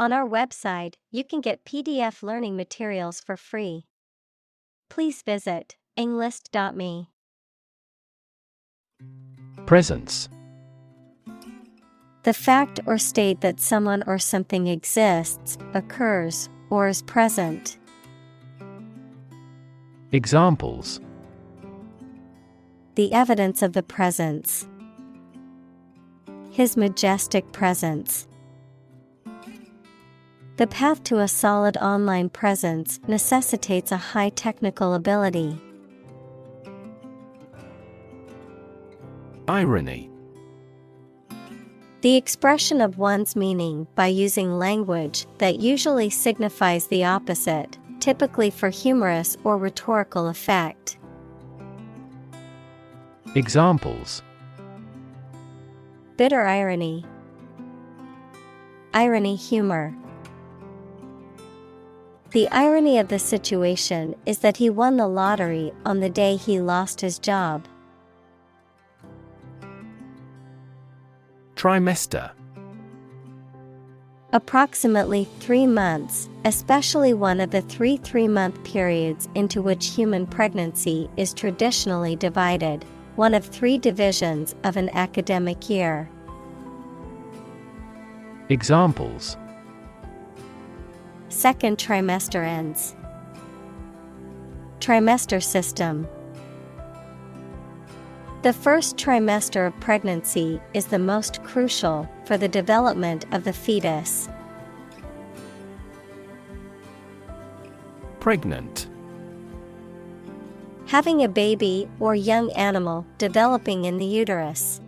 On our website, you can get PDF learning materials for free. Please visit englist.me. Presence. The fact or state that someone or something exists, occurs, or is present. Examples: The evidence of the presence. His majestic presence. The path to a solid online presence necessitates a high technical ability. Irony. The expression of one's meaning by using language that usually signifies the opposite, typically for humorous or rhetorical effect. Examples: Bitter irony. Irony humor. The irony of the situation is that he won the lottery on the day he lost his job. Trimester. Approximately 3 months, especially one of the 3 3-month periods into which human pregnancy is traditionally divided, one of 3 divisions of an academic year. Examples: Second trimester ends. Trimester system. The first trimester of pregnancy is the most crucial for the development of the fetus. Pregnant. Having a baby or young animal developing in the uterus.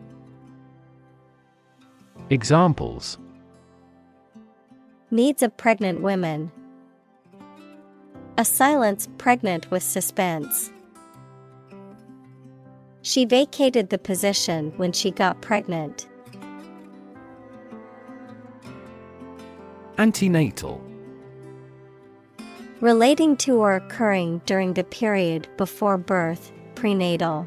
Examples: Needs of pregnant women. A silence pregnant with suspense. She vacated the position when she got pregnant. Antenatal. Relating to or occurring during the period before birth, prenatal.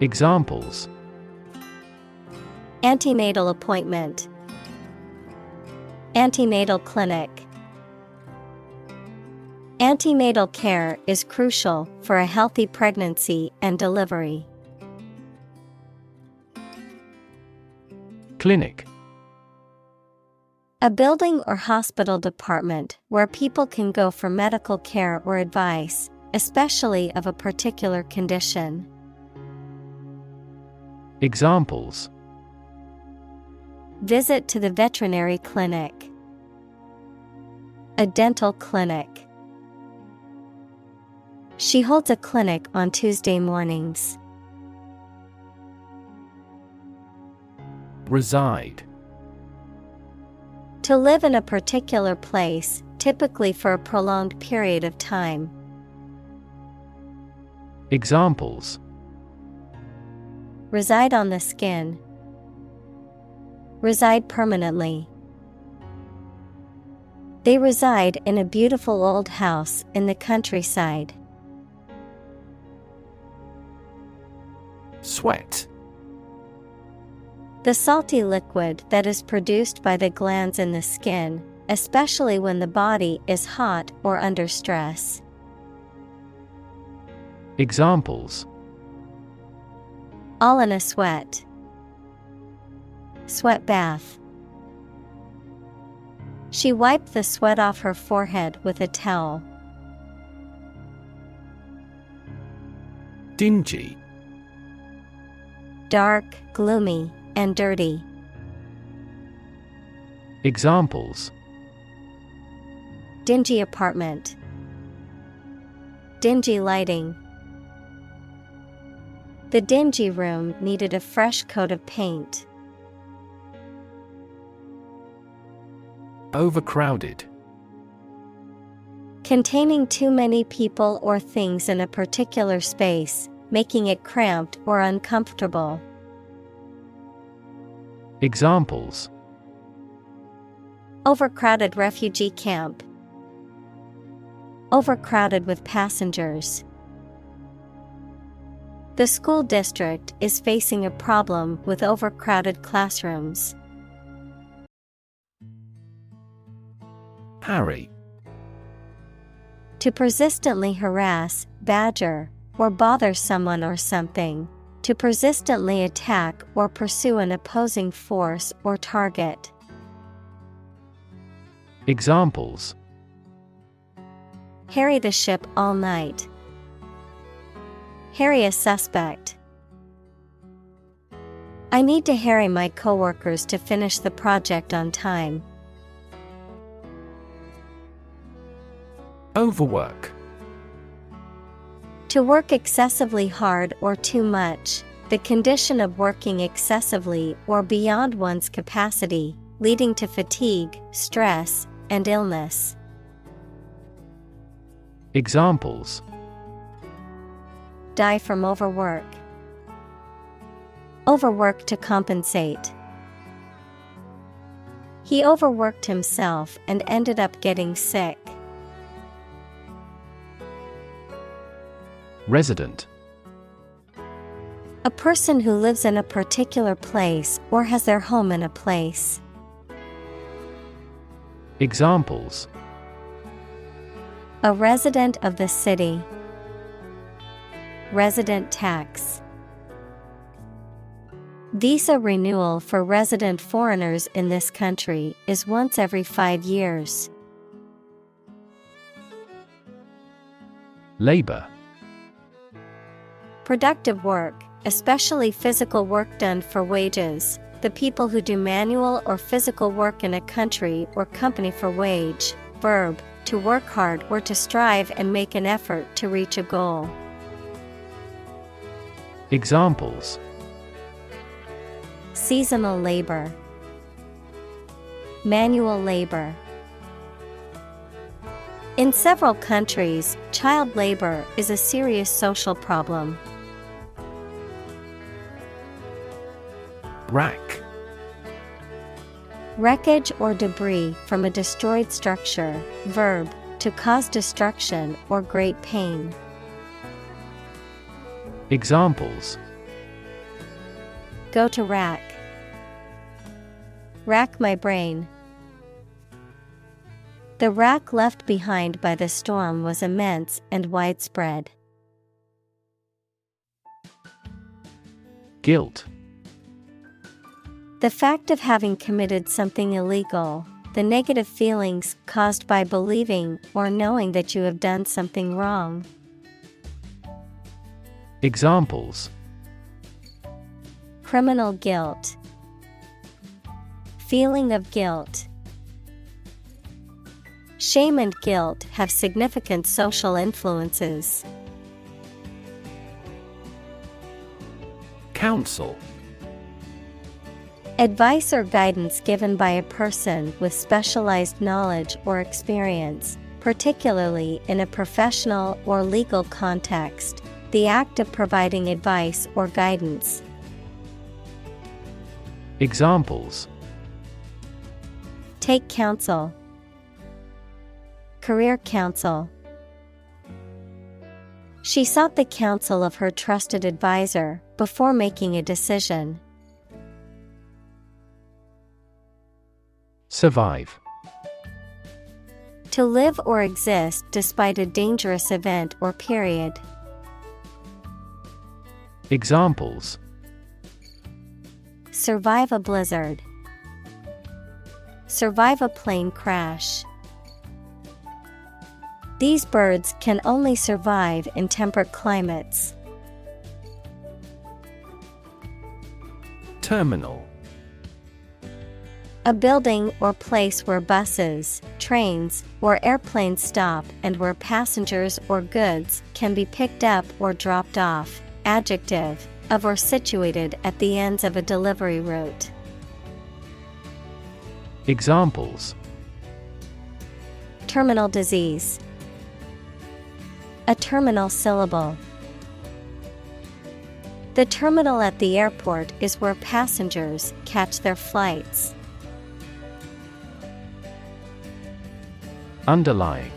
Examples: Antenatal appointment. Antenatal clinic. Antenatal care is crucial for a healthy pregnancy and delivery. Clinic. A building or hospital department where people can go for medical care or advice, especially of a particular condition. Examples: Visit to the veterinary clinic. A dental clinic. She holds a clinic on Tuesday mornings. Reside. To live in a particular place, typically for a prolonged period of time. Examples: Reside on the skin. Reside permanently. They reside in a beautiful old house in the countryside. Sweat. The salty liquid that is produced by the glands in the skin, especially when the body is hot or under stress. Examples: All in a sweat. Sweat bath. She wiped the sweat off her forehead with a towel. Dingy. Dark, gloomy, and dirty. Examples: Dingy apartment. Dingy lighting. The dingy room needed a fresh coat of paint. Overcrowded. Containing too many people or things in a particular space, making it cramped or uncomfortable. Examples: Overcrowded refugee camp. Overcrowded with passengers. The school district is facing a problem with overcrowded classrooms. Harry. To persistently harass, badger, or bother someone or something. To persistently attack or pursue an opposing force or target. Examples: Harry the ship all night. Harry a suspect. I need to harry my coworkers to finish the project on time. Overwork. To work excessively hard or too much, the condition of working excessively or beyond one's capacity, leading to fatigue, stress, and illness. Examples: Die from overwork. Overwork to compensate. He overworked himself and ended up getting sick. Resident. A person who lives in a particular place or has their home in a place. Examples: A resident of the city. Resident tax. Visa renewal for resident foreigners in this country is once every 5 years. Labor. Productive work, especially physical work done for wages, the people who do manual or physical work in a country or company for wage. Verb, to work hard or to strive and make an effort to reach a goal. Examples: Seasonal labor. Manual labor. In several countries, child labor is a serious social problem. Rack. Wreckage or debris from a destroyed structure. Verb, to cause destruction or great pain. Examples: Go to rack. Rack my brain. The wrack left behind by the storm was immense and widespread. Guilt. The fact of having committed something illegal, the negative feelings caused by believing or knowing that you have done something wrong. Examples: Criminal guilt. Feeling of guilt. Shame and guilt have significant social influences. Counsel. Advice or guidance given by a person with specialized knowledge or experience, particularly in a professional or legal context. The act of providing advice or guidance. Examples: Take counsel. Career counsel. She sought the counsel of her trusted advisor before making a decision. Survive. To live or exist despite a dangerous event or period. Examples: Survive a blizzard. Survive a plane crash. These birds can only survive in temperate climates. Terminal. A building or place where buses, trains, or airplanes stop and where passengers or goods can be picked up or dropped off. Adjective, of or situated at the ends of a delivery route. Examples: Terminal disease. A terminal syllable. The terminal at the airport is where passengers catch their flights. Underlying.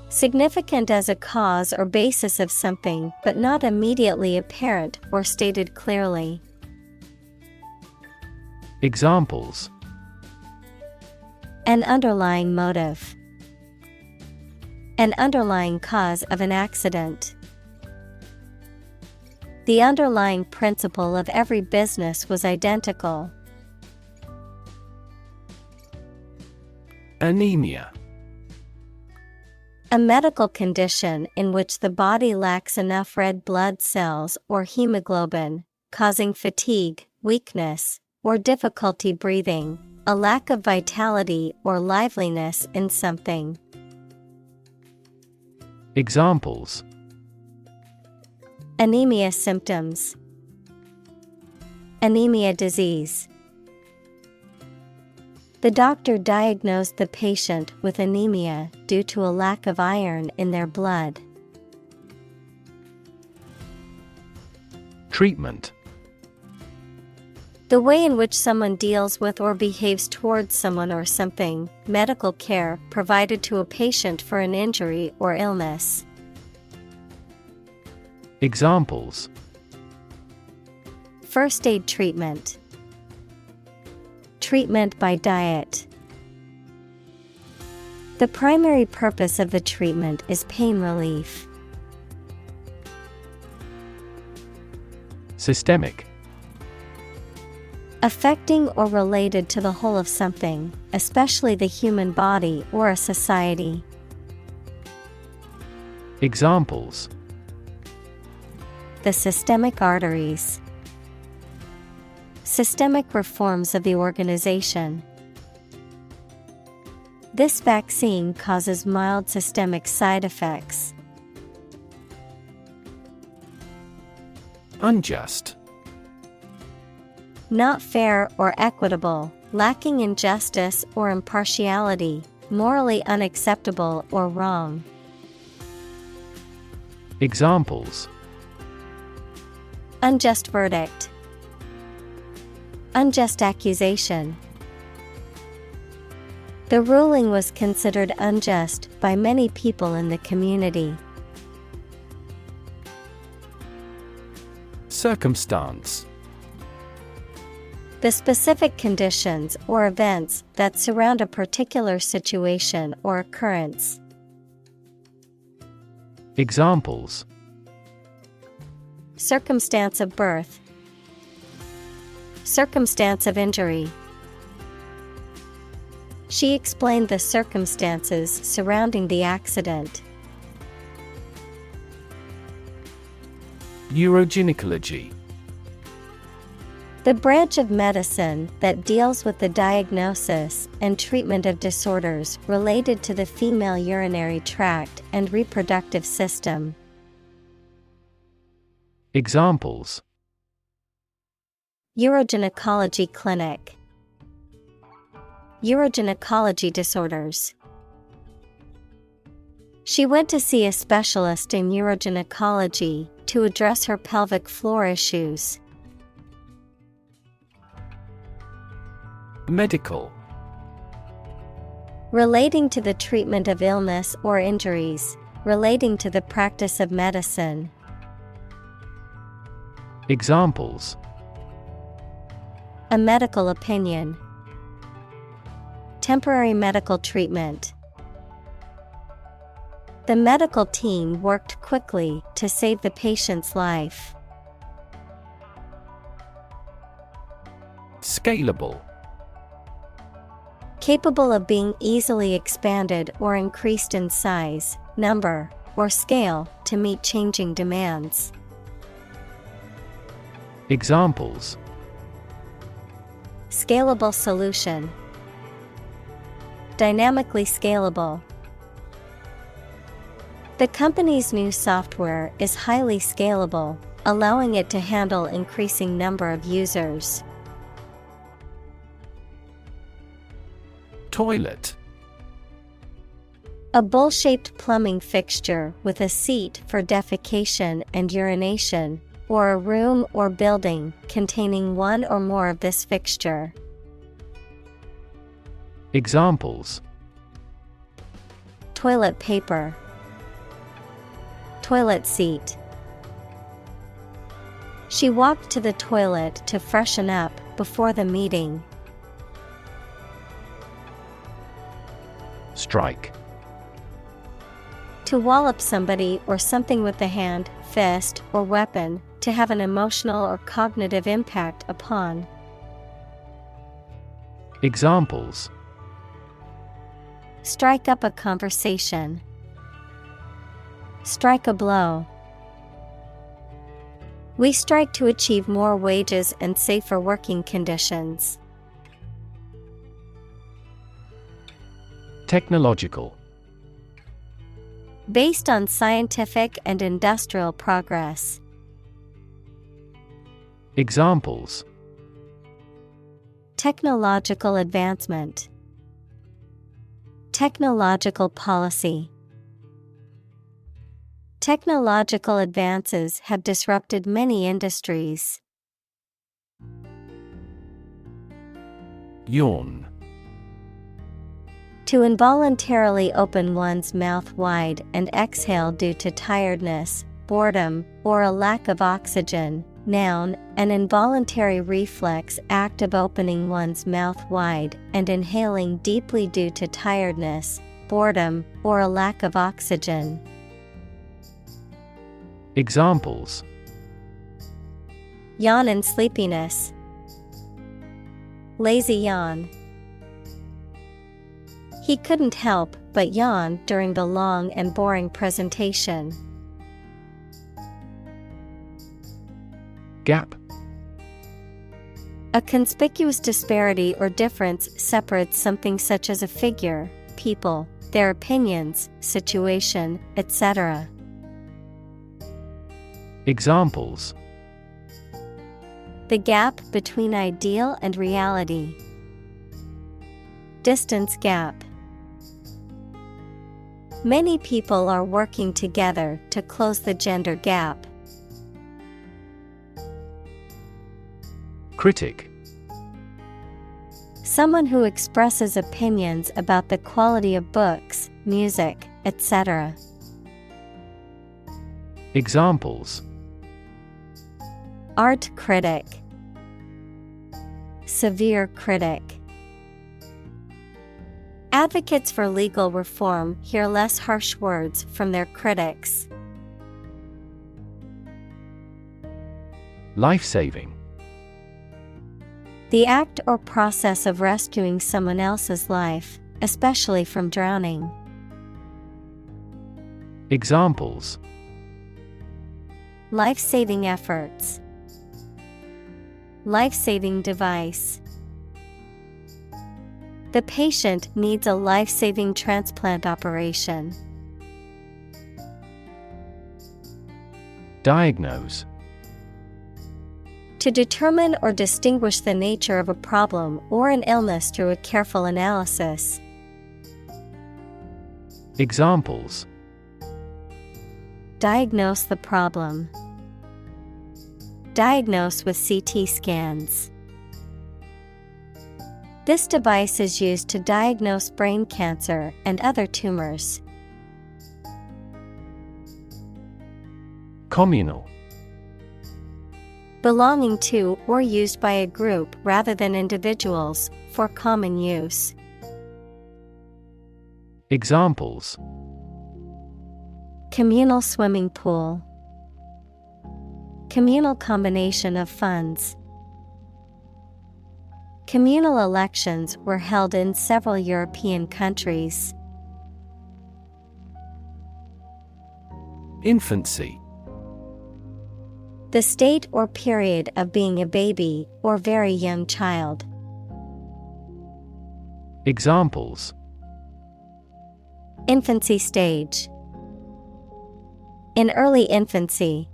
Significant as a cause or basis of something, but not immediately apparent or stated clearly. Examples: An underlying motive. An underlying cause of an accident. The underlying principle of every business was identical. Anemia. A medical condition in which the body lacks enough red blood cells or hemoglobin, causing fatigue, weakness, or difficulty breathing, a lack of vitality or liveliness in something. Examples: Anemia symptoms. Anemia disease. The doctor diagnosed the patient with anemia due to a lack of iron in their blood. Treatment. The way in which someone deals with or behaves towards someone or something, medical care provided to a patient for an injury or illness. Examples: First aid treatment. Treatment by diet. The primary purpose of the treatment is pain relief. Systemic. Affecting or related to the whole of something, especially the human body or a society. Examples: The systemic arteries. Systemic reforms of the organization. This vaccine causes mild systemic side effects. Unjust. Not fair or equitable, lacking in justice or impartiality, morally unacceptable or wrong. Examples: Unjust verdict. Unjust accusation. The ruling was considered unjust by many people in the community. Circumstance. The specific conditions or events that surround a particular situation or occurrence. Examples: Circumstance of birth. Circumstance of injury. She explained the circumstances surrounding the accident. Urogynecology. The branch of medicine that deals with the diagnosis and treatment of disorders related to the female urinary tract and reproductive system. Examples: Urogynecology clinic. Urogynecology disorders. She went to see a specialist in urogynecology to address her pelvic floor issues. Medical. Relating to the treatment of illness or injuries, relating to the practice of medicine. Examples: A medical opinion. Temporary medical treatment. The medical team worked quickly to save the patient's life. Scalable. Capable of being easily expanded or increased in size, number, or scale to meet changing demands. Examples: Scalable solution. Dynamically scalable. The company's new software is highly scalable, allowing it to handle increasing number of users. Toilet. A bowl-shaped plumbing fixture with a seat for defecation and urination, or a room or building containing one or more of this fixture. Examples: Toilet paper. Toilet seat. She walked to the toilet to freshen up before the meeting. Strike. To wallop somebody or something with the hand, fist, or weapon, to have an emotional or cognitive impact upon. Examples: Strike up a conversation. Strike a blow. We strike to achieve more wages and safer working conditions. Technological. Based on scientific and industrial progress. Examples: Technological advancement. Technological policy. Technological advances have disrupted many industries. Yawn. To involuntarily open one's mouth wide and exhale due to tiredness, boredom, or a lack of oxygen. Noun, an involuntary reflex act of opening one's mouth wide and inhaling deeply due to tiredness, boredom, or a lack of oxygen. Examples: Yawn and sleepiness. Lazy yawn. He couldn't help but yawn during the long and boring presentation. Gap. A conspicuous disparity or difference separates something such as a figure, people, their opinions, situation, etc. Examples: The gap between ideal and reality. Distance gap. Many people are working together to close the gender gap. Critic. Someone who expresses opinions about the quality of books, music, etc. Examples: Art critic. Severe critic. Advocates for legal reform hear less harsh words from their critics. Life-saving. The act or process of rescuing someone else's life, especially from drowning. Examples: Life-saving efforts. Life-saving device. The patient needs a life-saving transplant operation. Diagnose. To determine or distinguish the nature of a problem or an illness through a careful analysis. Examples: Diagnose the problem. Diagnose with CT scans. This device is used to diagnose brain cancer and other tumors. Communal. Belonging to or used by a group rather than individuals, for common use. Examples: Communal swimming pool. Communal combination of funds. Communal elections were held in several European countries. Infancy. The state or period of being a baby or very young child. Examples: Infancy stage. In early infancy.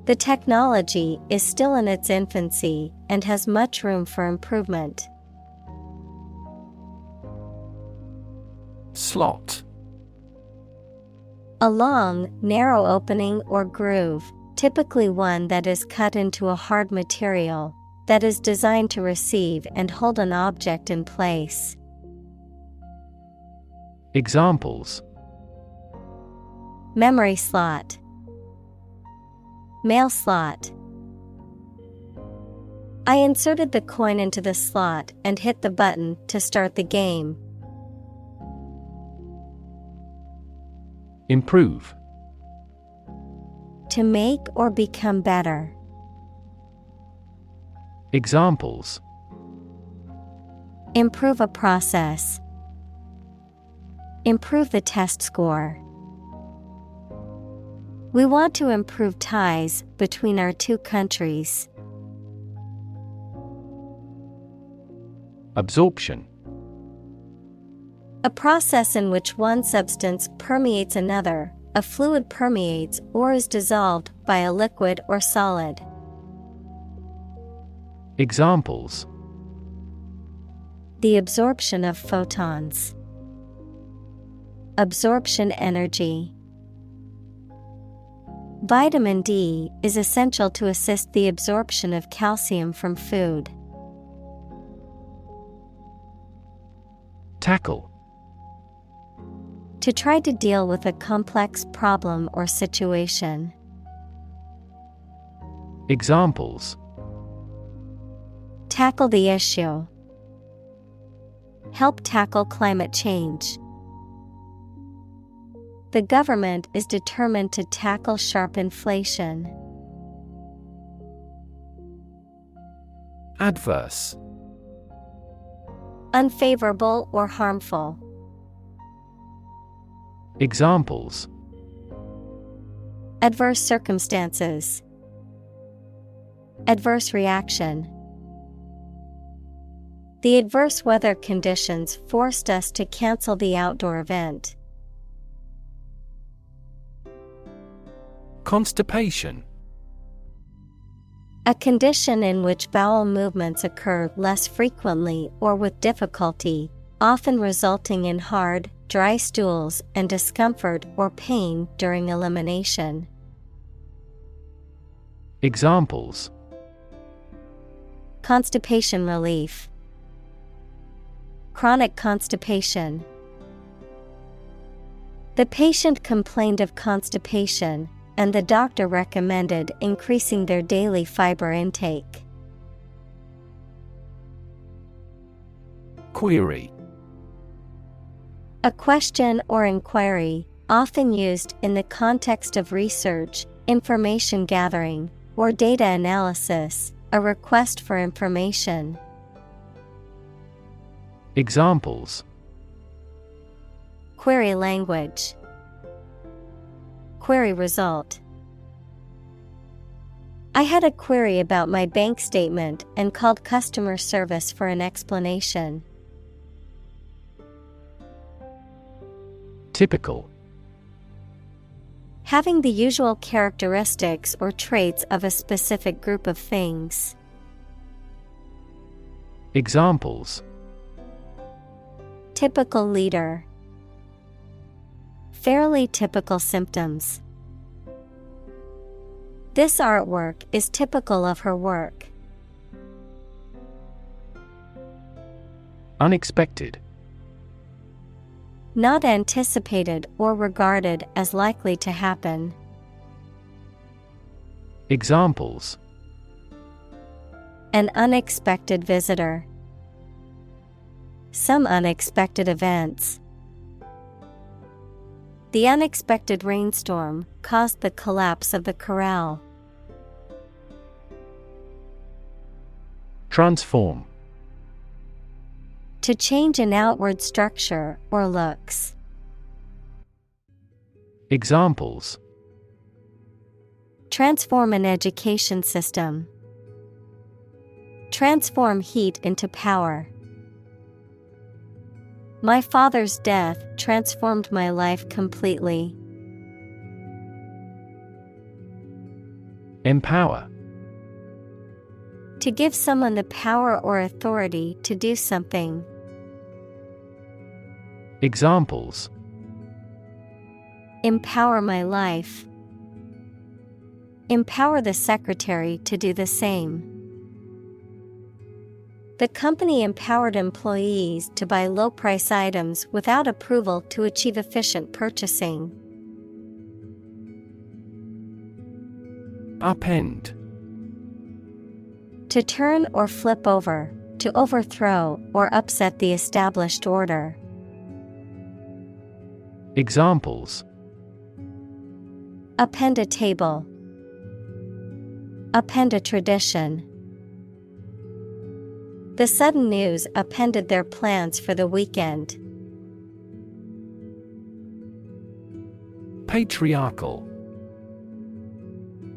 The technology is still in its infancy and has much room for improvement. Slot. A long, narrow opening or groove, typically one that is cut into a hard material, that is designed to receive and hold an object in place. Examples: Memory slot. Mail slot. I inserted the coin into the slot and hit the button to start the game. Improve. To make or become better. Examples. Improve a process. Improve the test score. We want to improve ties between our two countries. Absorption. A process in which one substance permeates another. A fluid permeates or is dissolved by a liquid or solid. Examples. The absorption of photons. Absorption energy. Vitamin D is essential to assist the absorption of calcium from food. Tackle. To try to deal with a complex problem or situation. Examples. Tackle the issue. Help tackle climate change. The government is determined to tackle sharp inflation. Adverse. Unfavorable or harmful. Examples. Adverse circumstances. Adverse reaction. The adverse weather conditions forced us to cancel the outdoor event. Constipation. A condition in which bowel movements occur less frequently or with difficulty, often resulting in hard, dry stools and discomfort or pain during elimination. Examples. Constipation relief. Chronic constipation. The patient complained of constipation, and the doctor recommended increasing their daily fiber intake. Query. A question or inquiry, often used in the context of research, information gathering, or data analysis, a request for information. Examples. Query language. Query result. I had a query about my bank statement and called customer service for an explanation. Typical. Having the usual characteristics or traits of a specific group of things. Examples. Typical leader. Fairly typical symptoms. This artwork is typical of her work. Unexpected. Not anticipated or regarded as likely to happen. Examples. An unexpected visitor. Some unexpected events. The unexpected rainstorm caused the collapse of the corral. Transform. To change an outward structure or looks. Examples. Transform an education system. Transform heat into power. My father's death transformed my life completely. Empower. To give someone the power or authority to do something. Examples. Empower my life. Empower the secretary to do the same. The company empowered employees to buy low-price items without approval to achieve efficient purchasing. Upend. To turn or flip over, to overthrow or upset the established order. Examples. Append a table. Append a tradition. The sudden news upended their plans for the weekend. Patriarchal.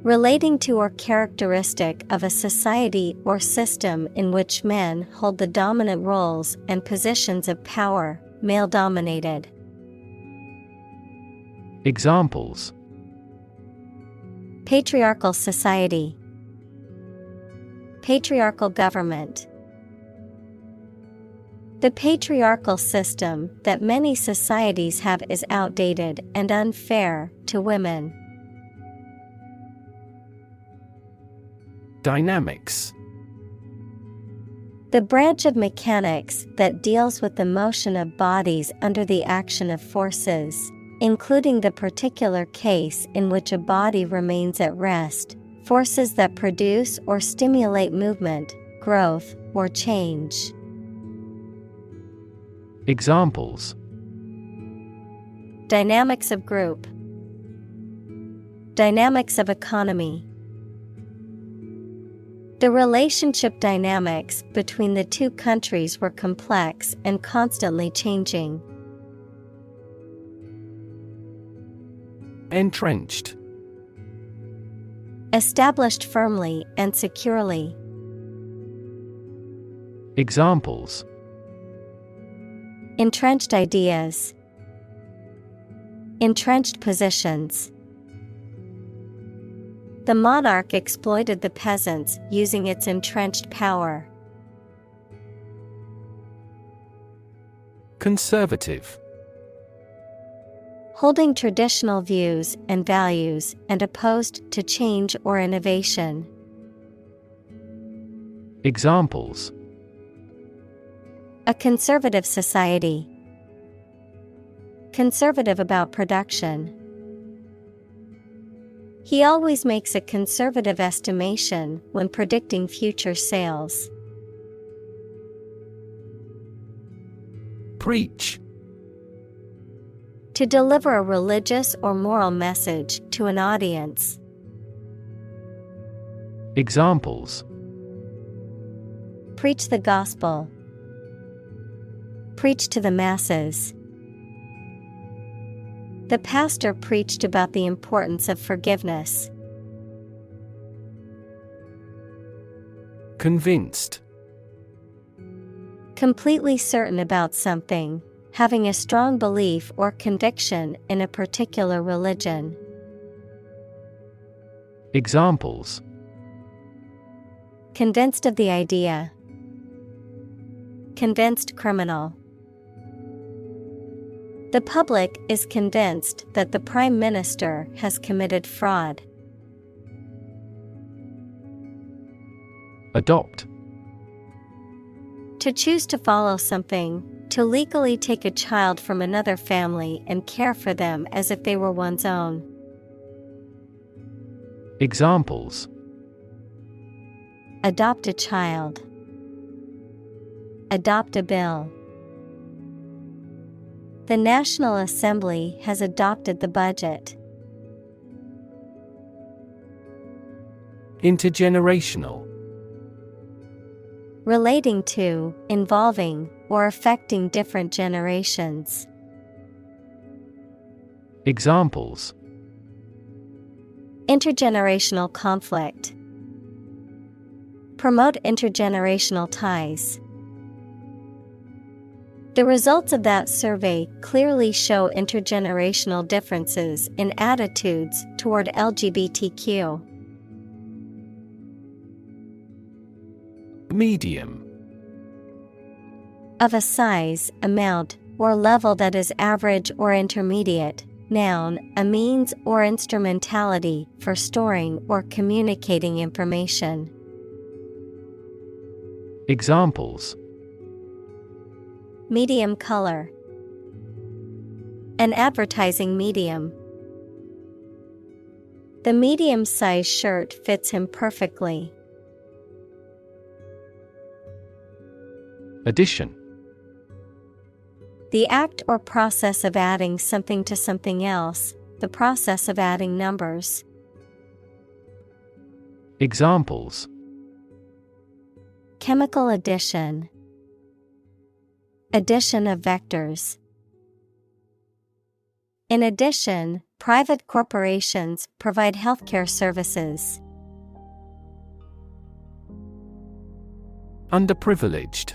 Relating to or characteristic of a society or system in which men hold the dominant roles and positions of power, male-dominated. Examples: Patriarchal society. Patriarchal government. The patriarchal system that many societies have is outdated and unfair to women. Dynamics. The branch of mechanics that deals with the motion of bodies under the action of forces, including the particular case in which a body remains at rest, forces that produce or stimulate movement, growth, or change. Examples: Dynamics of group. Dynamics of economy. The relationship dynamics between the two countries were complex and constantly changing. Entrenched. Established firmly and securely. Examples: Entrenched ideas. Entrenched positions. The monarch exploited the peasants using its entrenched power. Conservative. Holding traditional views and values and opposed to change or innovation. Examples: A conservative society. Conservative about production. He always makes a conservative estimation when predicting future sales. Preach. To deliver a religious or moral message to an audience. Examples: Preach the gospel. Preach to the masses. The pastor preached about the importance of forgiveness. Convinced. Completely certain about something, having a strong belief or conviction in a particular religion. Examples: Convinced of the idea. Convinced criminal. The public is convinced that the Prime Minister has committed fraud. Adopt. To choose to follow something, to legally take a child from another family and care for them as if they were one's own. Examples: Adopt a child. Adopt a bill. The National Assembly has adopted the budget. Intergenerational. Relating to, involving, or affecting different generations. Examples: Intergenerational conflict. Promote intergenerational ties. The results of that survey clearly show intergenerational differences in attitudes toward LGBTQ. Medium. Of a size, amount, or level that is average or intermediate. Noun, a means or instrumentality for storing or communicating information. Examples: Medium color. An advertising medium. The medium-sized shirt fits him perfectly. Addition. The act or process of adding something to something else, the process of adding numbers. Examples: Chemical addition. Addition of vectors. In addition, private corporations provide healthcare services. Underprivileged.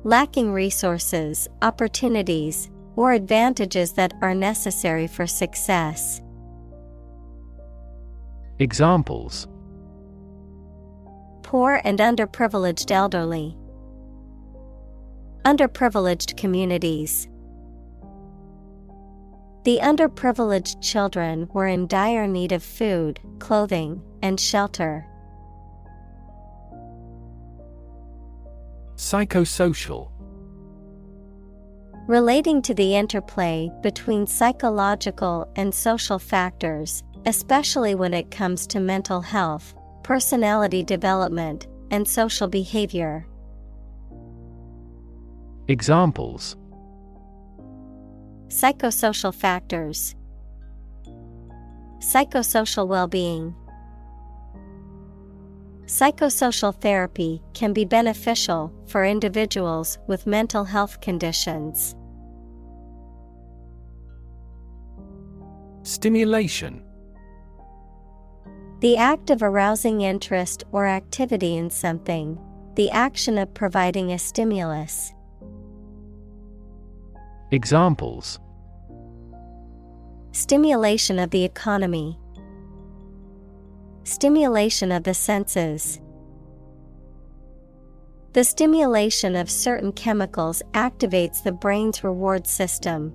Lacking resources, opportunities, or advantages that are necessary for success. Examples: Poor and underprivileged elderly. Underprivileged communities. The underprivileged children were in dire need of food, clothing, and shelter. Psychosocial. Relating to the interplay between psychological and social factors, especially when it comes to mental health, personality development, and social behavior. Examples: Psychosocial factors. Psychosocial well-being. Psychosocial therapy can be beneficial for individuals with mental health conditions. Stimulation. The act of arousing interest or activity in something. The action of providing a stimulus. Examples: Stimulation of the economy. Stimulation of the senses. The stimulation of certain chemicals activates the brain's reward system.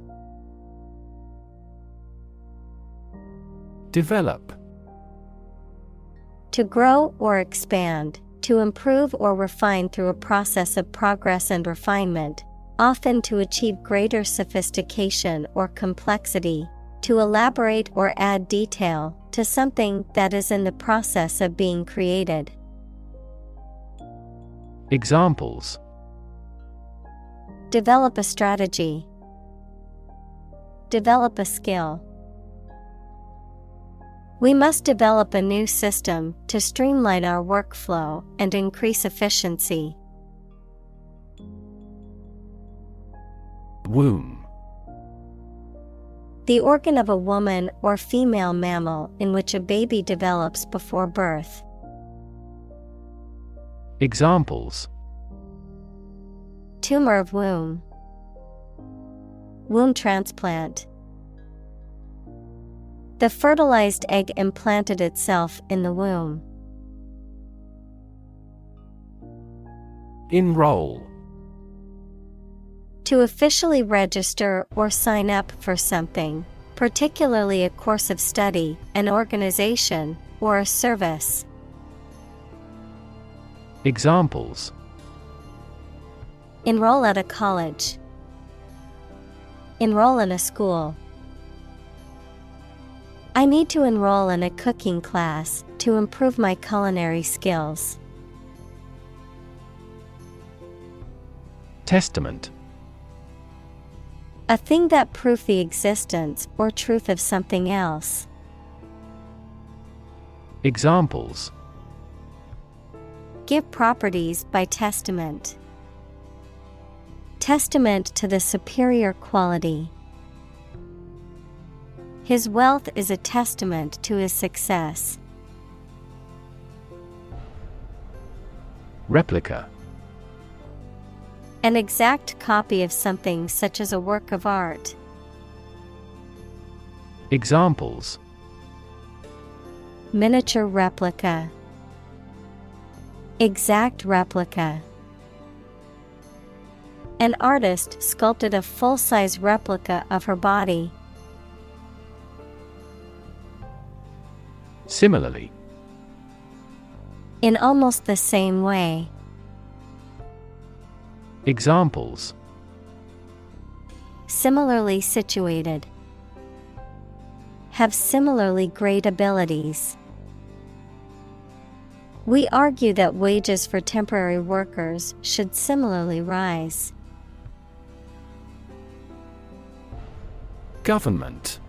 Develop. To grow or expand, to improve or refine through a process of progress and refinement, often to achieve greater sophistication or complexity, to elaborate or add detail to something that is in the process of being created. Examples: Develop a strategy. Develop a skill. We must develop a new system to streamline our workflow and increase efficiency. Womb. The organ of a woman or female mammal in which a baby develops before birth. Examples: Tumor of womb. Womb transplant. The fertilized egg implanted itself in the womb. Enroll. To officially register or sign up for something, particularly a course of study, an organization, or a service. Examples: Enroll at a college. Enroll in a school. I need to enroll in a cooking class to improve my culinary skills. Testament. A thing that proves the existence or truth of something else. Examples: Give properties by testament. Testament to the superior quality. His wealth is a testament to his success. Replica. An exact copy of something such as a work of art. Examples: Miniature replica. Exact replica. An artist sculpted a full-size replica of her body. Similarly. In almost the same way. Examples: Similarly situated. Have similarly great abilities. We argue that wages for temporary workers should similarly rise. Government.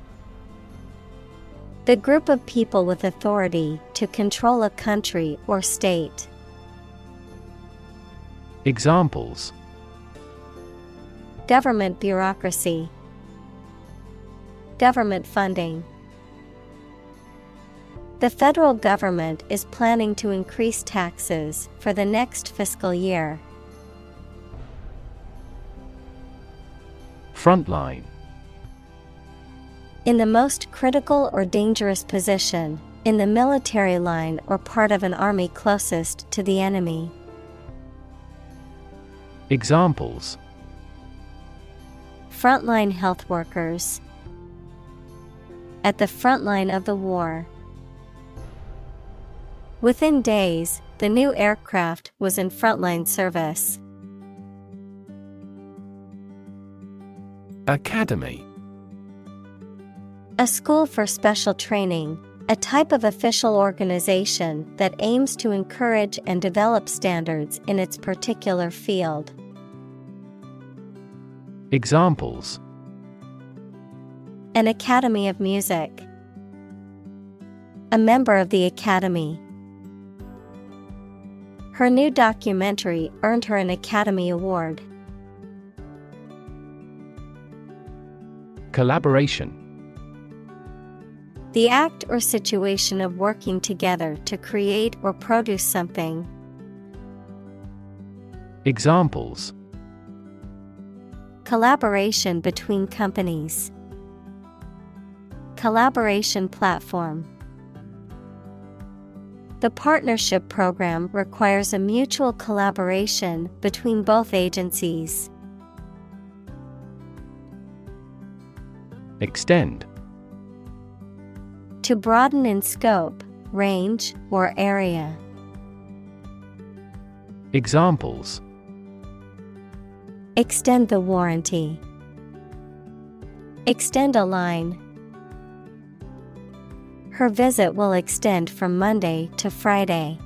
The group of people with authority to control a country or state. Examples: Government bureaucracy. Government funding. The federal government is planning to increase taxes for the next fiscal year. Frontline. In the most critical or dangerous position, in the military line or part of an army closest to the enemy. Examples: Frontline health workers. At the front line of the war. Within days, the new aircraft was in frontline service. Academy. A school for special training, a type of official organization that aims to encourage and develop standards in its particular field. Examples: An academy of music. A member of the academy. Her new documentary earned her an Academy Award. Collaboration. The act or situation of working together to create or produce something. Examples: Collaboration between companies. Collaboration platform. The partnership program requires a mutual collaboration between both agencies. Extend. To broaden in scope, range, or area. Examples: Extend the warranty. Extend a line. Her visit will extend from Monday to Friday.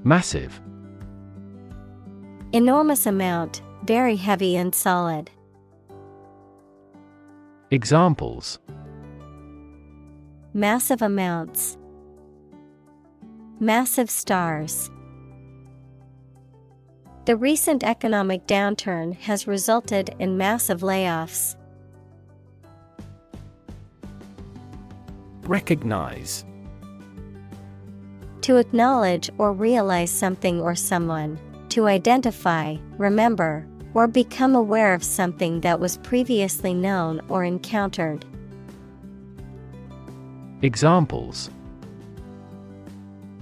Massive. Enormous amount, very heavy and solid. Examples: Massive amounts. Massive stars. The recent economic downturn has resulted in massive layoffs. Recognize. To acknowledge or realize something or someone, to identify, remember, or become aware of something that was previously known or encountered. Examples: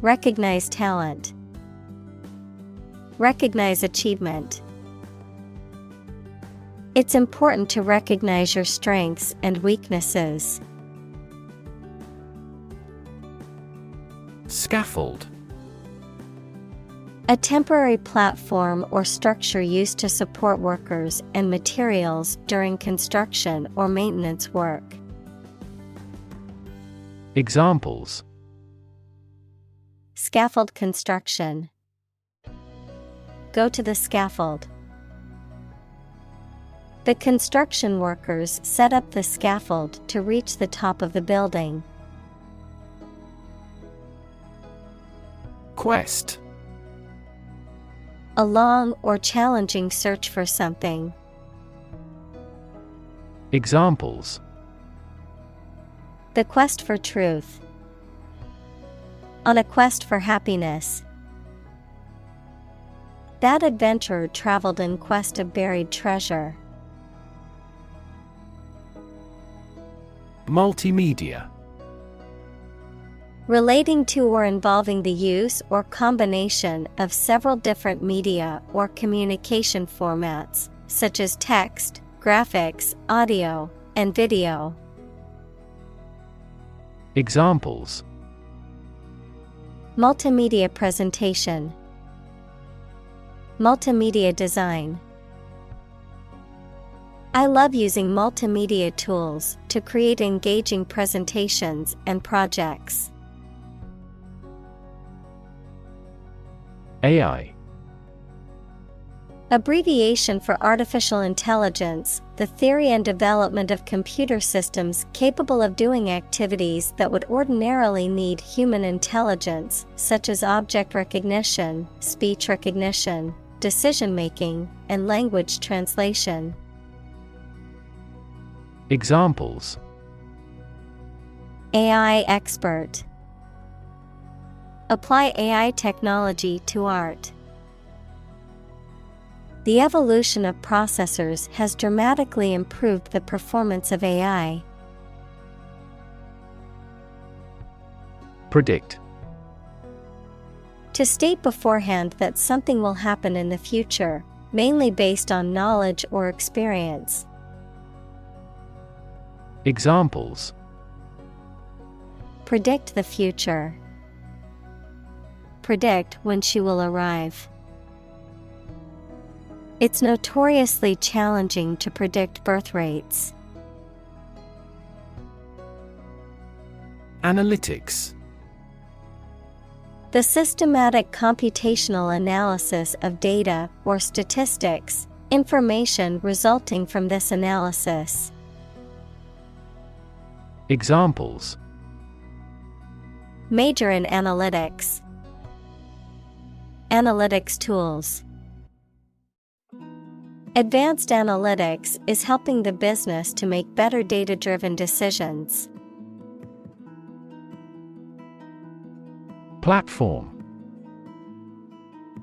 Recognize talent. Recognize achievement. It's important to recognize your strengths and weaknesses. Scaffold. A temporary platform or structure used to support workers and materials during construction or maintenance work. Examples: Scaffold construction. Go to the scaffold. The construction workers set up the scaffold to reach the top of the building. Quest. A long or challenging search for something. Examples: The quest for truth. On a quest for happiness. That adventurer traveled in quest of buried treasure. Multimedia. Relating to or involving the use or combination of several different media or communication formats, such as text, graphics, audio, and video. Examples: Multimedia presentation. Multimedia design. I love using multimedia tools to create engaging presentations and projects. AI. Abbreviation for artificial intelligence, the theory and development of computer systems capable of doing activities that would ordinarily need human intelligence, such as object recognition, speech recognition, decision-making, and language translation. Examples: AI expert. Apply AI technology to art. The evolution of processors has dramatically improved the performance of AI. Predict. To state beforehand that something will happen in the future, mainly based on knowledge or experience. Examples: Predict the future. Predict when she will arrive. It's notoriously challenging to predict birth rates. Analytics. The systematic computational analysis of data or statistics, information resulting from this analysis. Examples: Major in analytics. Analytics tools. Advanced analytics is helping the business to make better data-driven decisions. Platform.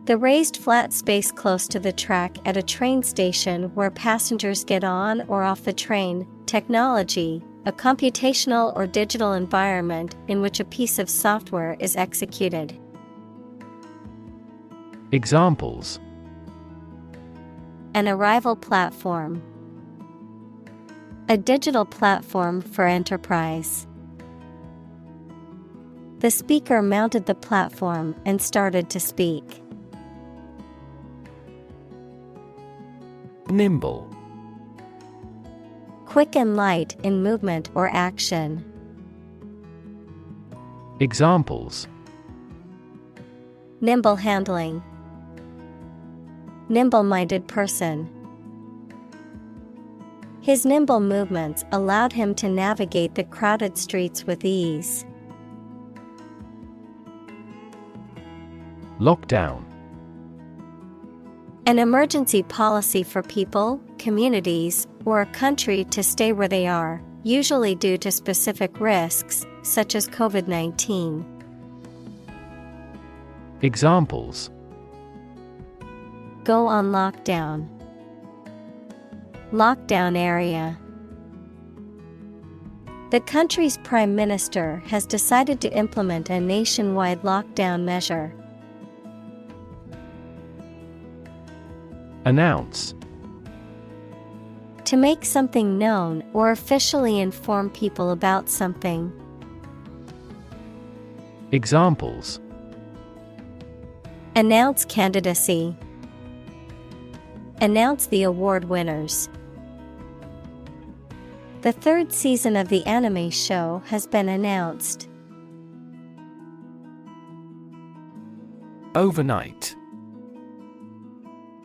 The raised flat space close to the track at a train station where passengers get on or off the train. Technology, a computational or digital environment in which a piece of software is executed. Examples: An arrival platform. A digital platform for enterprise. The speaker mounted the platform and started to speak. Nimble. Quick and light in movement or action. Examples: Nimble handling. Nimble-minded person. His nimble movements allowed him to navigate the crowded streets with ease. Lockdown. An emergency policy for people, communities, or a country to stay where they are, usually due to specific risks, such as COVID-19. Examples: Go on lockdown. Lockdown area. The country's prime minister has decided to implement a nationwide lockdown measure. Announce. To make something known or officially inform people about something. Examples: Announce candidacy. Announce the award winners. The third season of the anime show has been announced. Overnight.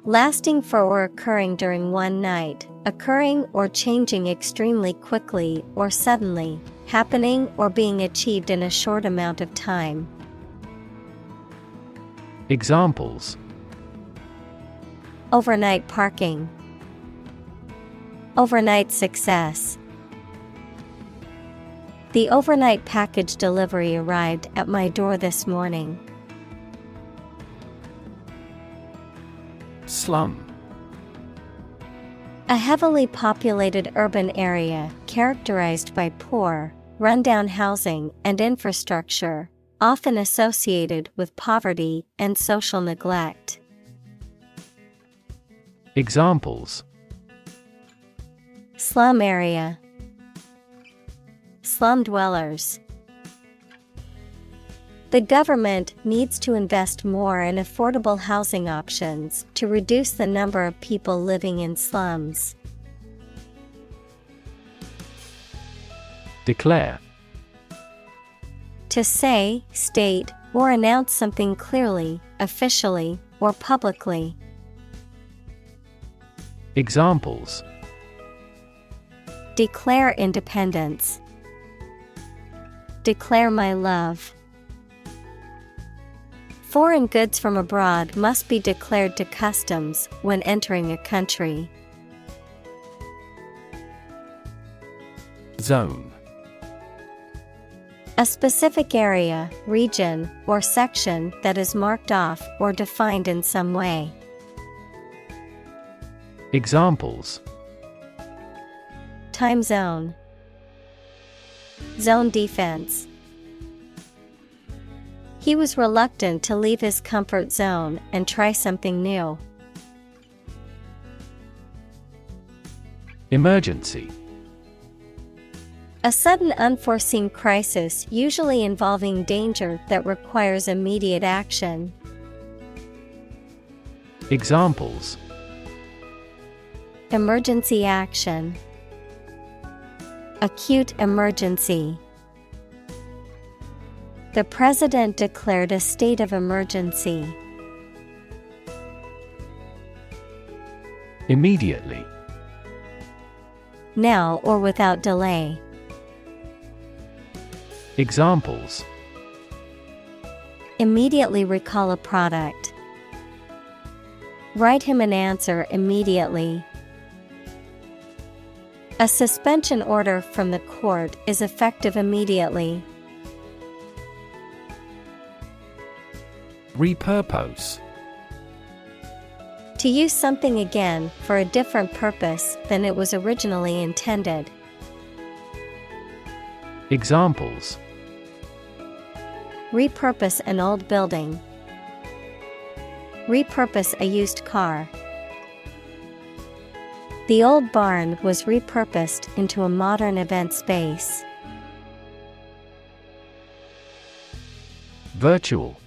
Lasting for or occurring during one night, occurring or changing extremely quickly or suddenly, happening or being achieved in a short amount of time. Examples: Overnight parking. Overnight success. The overnight package delivery arrived at my door this morning. Slum. A heavily populated urban area characterized by poor, rundown housing and infrastructure, often associated with poverty and social neglect. Examples: Slum area. Slum dwellers. The government needs to invest more in affordable housing options to reduce the number of people living in slums. Declare. To say, state, or announce something clearly, officially, or publicly. Examples: declare independence, declare my love. Foreign goods from abroad must be declared to customs when entering a country. Zone. A specific area, region, or section that is marked off or defined in some way. Examples: Time zone, zone defense. He was reluctant to leave his comfort zone and try something new. Emergency. A sudden unforeseen crisis usually involving danger that requires immediate action. Examples: Emergency action, acute emergency. The president declared a state of emergency. Immediately. Now or without delay. Examples: Immediately recall a product. Write him an answer immediately. A suspension order from the court is effective immediately. Repurpose. To use something again for a different purpose than it was originally intended. Examples: Repurpose an old building. Repurpose a used car. The old barn was repurposed into a modern event space. Virtual.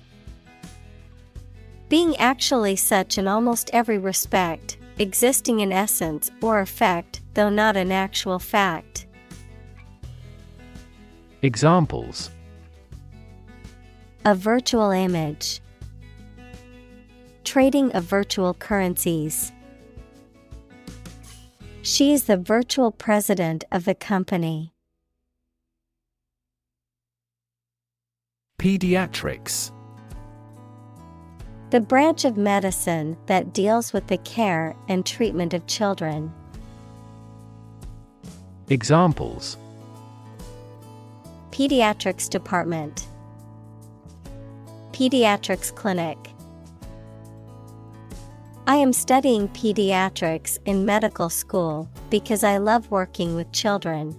Being actually such in almost every respect, existing in essence or effect, though not an actual fact. Examples: A virtual image. Trading of virtual currencies. She is the virtual president of the company. Pediatrics. The branch of medicine that deals with the care and treatment of children. Examples: Pediatrics department. Pediatrics clinic. I am studying pediatrics in medical school because I love working with children.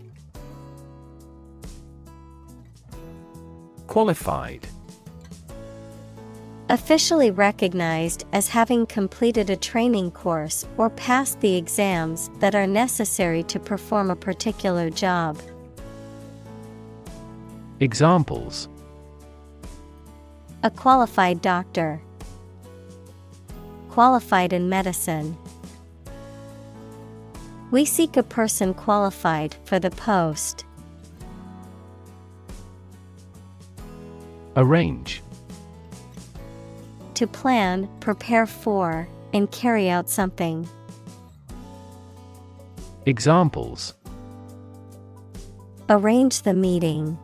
Qualified. Officially recognized as having completed a training course or passed the exams that are necessary to perform a particular job. Examples: A qualified doctor. Qualified in medicine. We seek a person qualified for the post. Arrange. To plan, prepare for, and carry out something. Examples: Arrange the meeting.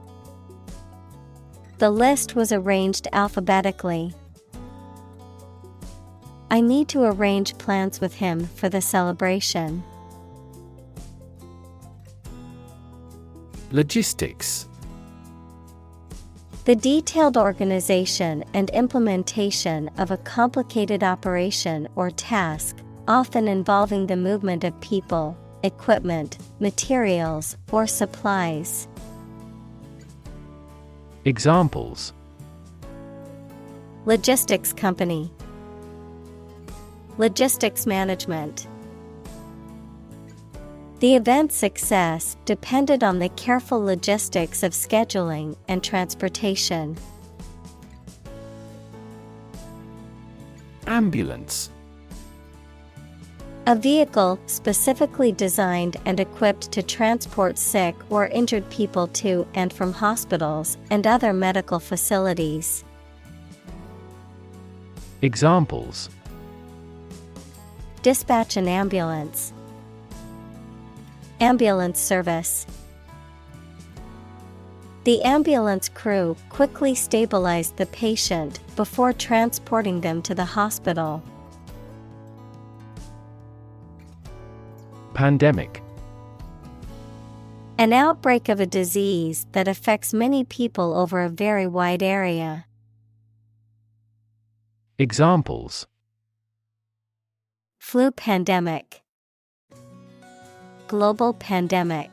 The list was arranged alphabetically. I need to arrange plans with him for the celebration. Logistics. The detailed organization and implementation of a complicated operation or task, often involving the movement of people, equipment, materials, or supplies. Examples: Logistics company. Logistics management. The event's success depended on the careful logistics of scheduling and transportation. Ambulance. A vehicle specifically designed and equipped to transport sick or injured people to and from hospitals and other medical facilities. Examples: Dispatch an ambulance. Ambulance service. The ambulance crew quickly stabilized the patient before transporting them to the hospital. Pandemic. An outbreak of a disease that affects many people over a very wide area. Examples: Flu pandemic. Global pandemic.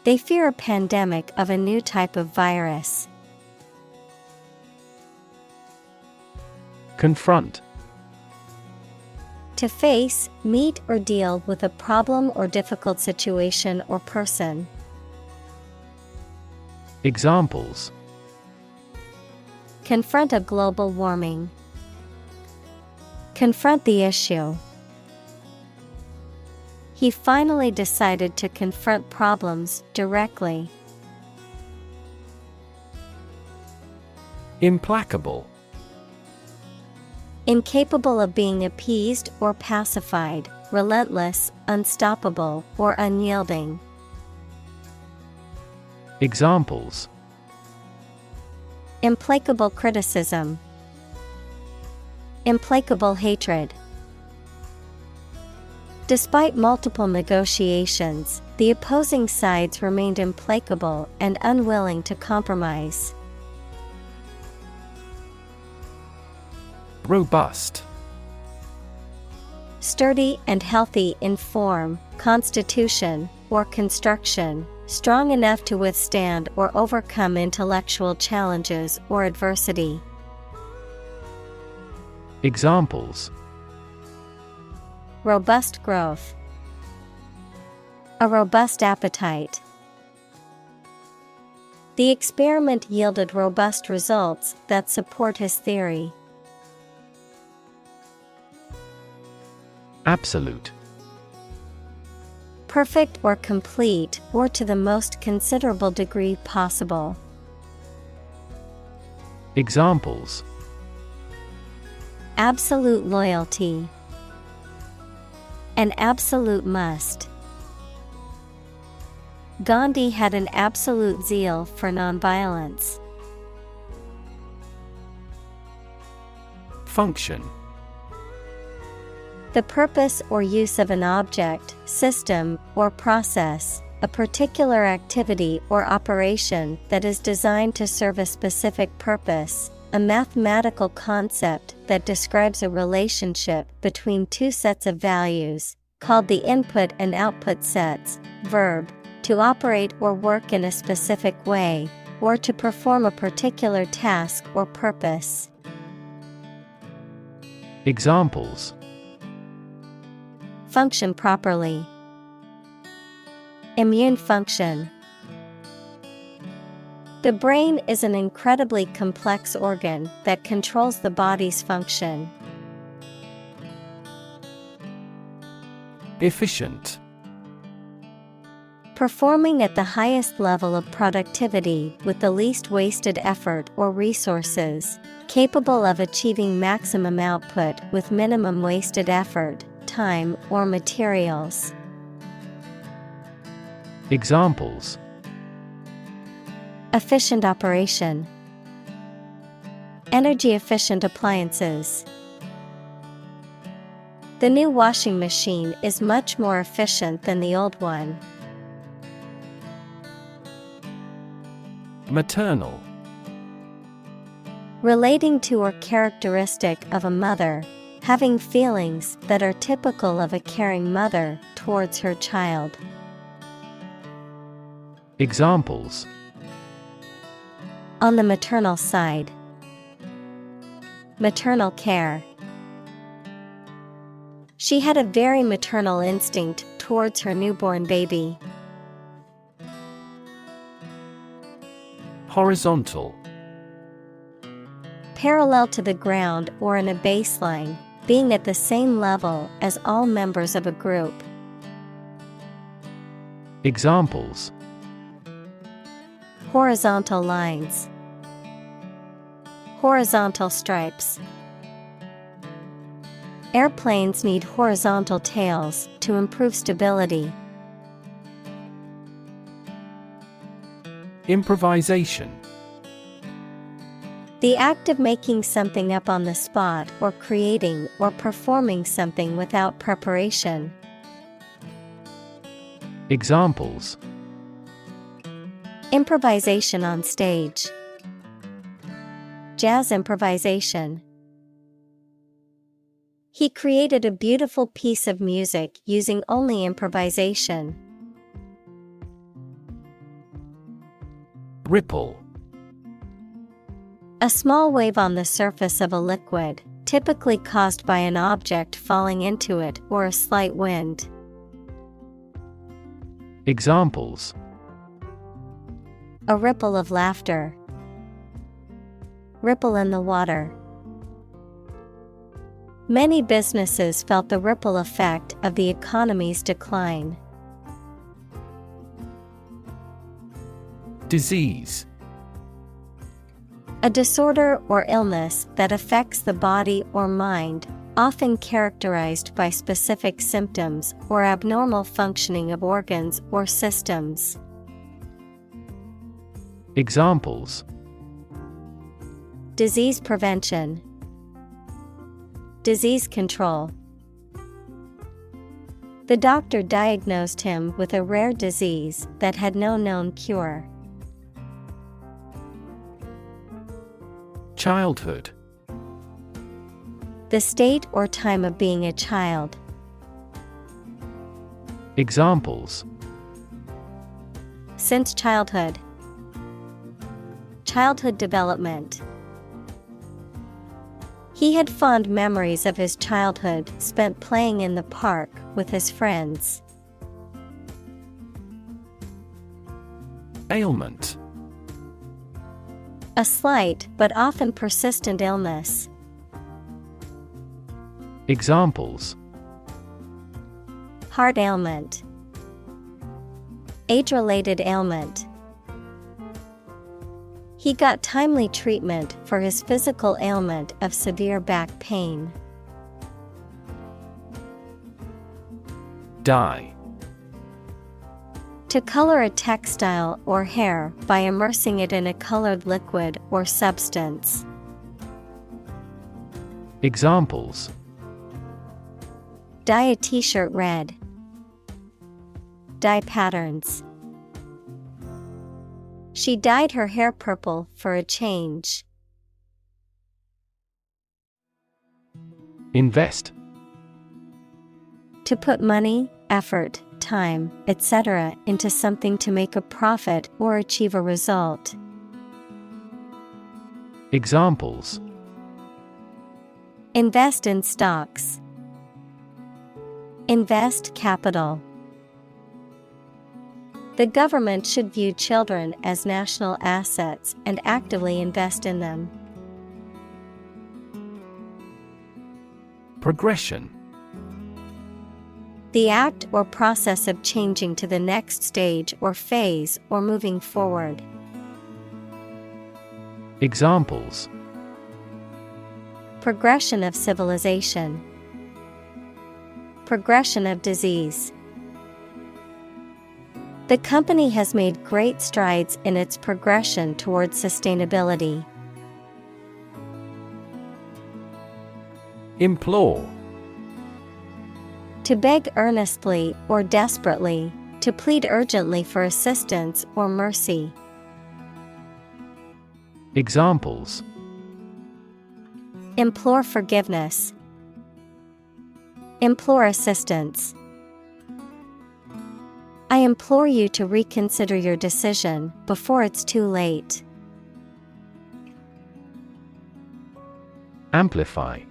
They fear a pandemic of a new type of virus. Confront. To face, meet or deal with a problem or difficult situation or person. Examples: Confront a global warming. Confront the issue. He finally decided to confront problems directly. Implacable. Incapable of being appeased or pacified, relentless, unstoppable, or unyielding. Examples: Implacable criticism. Implacable hatred. Despite multiple negotiations, the opposing sides remained implacable and unwilling to compromise. Robust. Sturdy and healthy in form, constitution, or construction, strong enough to withstand or overcome intellectual challenges or adversity. Examples: Robust growth. A robust appetite. The experiment yielded robust results that support his theory. Absolute. Perfect or complete, or to the most considerable degree possible. Examples: Absolute loyalty. An absolute must. Gandhi had an absolute zeal for nonviolence. Function. The purpose or use of an object, system, or process, a particular activity or operation that is designed to serve a specific purpose, a mathematical concept that describes a relationship between two sets of values, called the input and output sets. Verb, to operate or work in a specific way, or to perform a particular task or purpose. Examples: Function properly. Immune function. The brain is an incredibly complex organ that controls the body's function. Efficient. Performing at the highest level of productivity with the least wasted effort or resources, capable of achieving maximum output with minimum wasted effort, time, or materials. Examples: Efficient operation. Energy efficient appliances. The new washing machine is much more efficient than the old one. Maternal. Relating to or characteristic of a mother, having feelings that are typical of a caring mother towards her child. Examples: On the maternal side. Maternal care. She had a very maternal instinct towards her newborn baby. Horizontal. Parallel to the ground or in a baseline, being at the same level as all members of a group. Examples: Horizontal lines. Horizontal stripes. Airplanes need horizontal tails to improve stability. Improvisation. The act of making something up on the spot or creating or performing something without preparation. Examples: Improvisation on stage. Jazz improvisation. He created a beautiful piece of music using only improvisation. Ripple. A small wave on the surface of a liquid, typically caused by an object falling into it or a slight wind. Examples: A ripple of laughter. Ripple in the water. Many businesses felt the ripple effect of the economy's decline. Disease. A disorder or illness that affects the body or mind, often characterized by specific symptoms or abnormal functioning of organs or systems. Examples: Disease prevention. Disease control. The doctor diagnosed him with a rare disease that had no known cure. Childhood. The state or time of being a child. Examples: Since childhood. Childhood development. He had fond memories of his childhood spent playing in the park with his friends. Ailment. A slight but often persistent illness. Examples: Heart ailment. Age-related ailment. He got timely treatment for his physical ailment of severe back pain. Dye. To color a textile or hair by immersing it in a colored liquid or substance. Examples: Dye a t-shirt red. Dye patterns. She dyed her hair purple for a change. Invest. To put money, effort, time, etc. into something to make a profit or achieve a result. Examples: Invest in stocks. Invest capital. The government should view children as national assets and actively invest in them. Progression. The act or process of changing to the next stage or phase or moving forward. Examples: Progression of civilization. Progression of disease. The company has made great strides in its progression towards sustainability. Implore. To beg earnestly or desperately, to plead urgently for assistance or mercy. Examples: Implore forgiveness. Implore assistance. I implore you to reconsider your decision before it's too late. Amplify.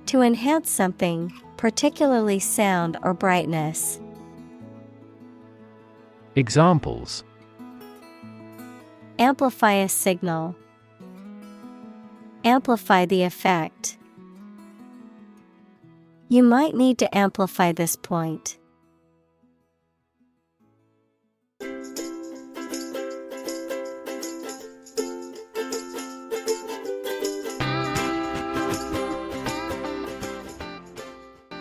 To enhance something, particularly sound or brightness. Examples: Amplify a signal. Amplify the effect. You might need to amplify this point.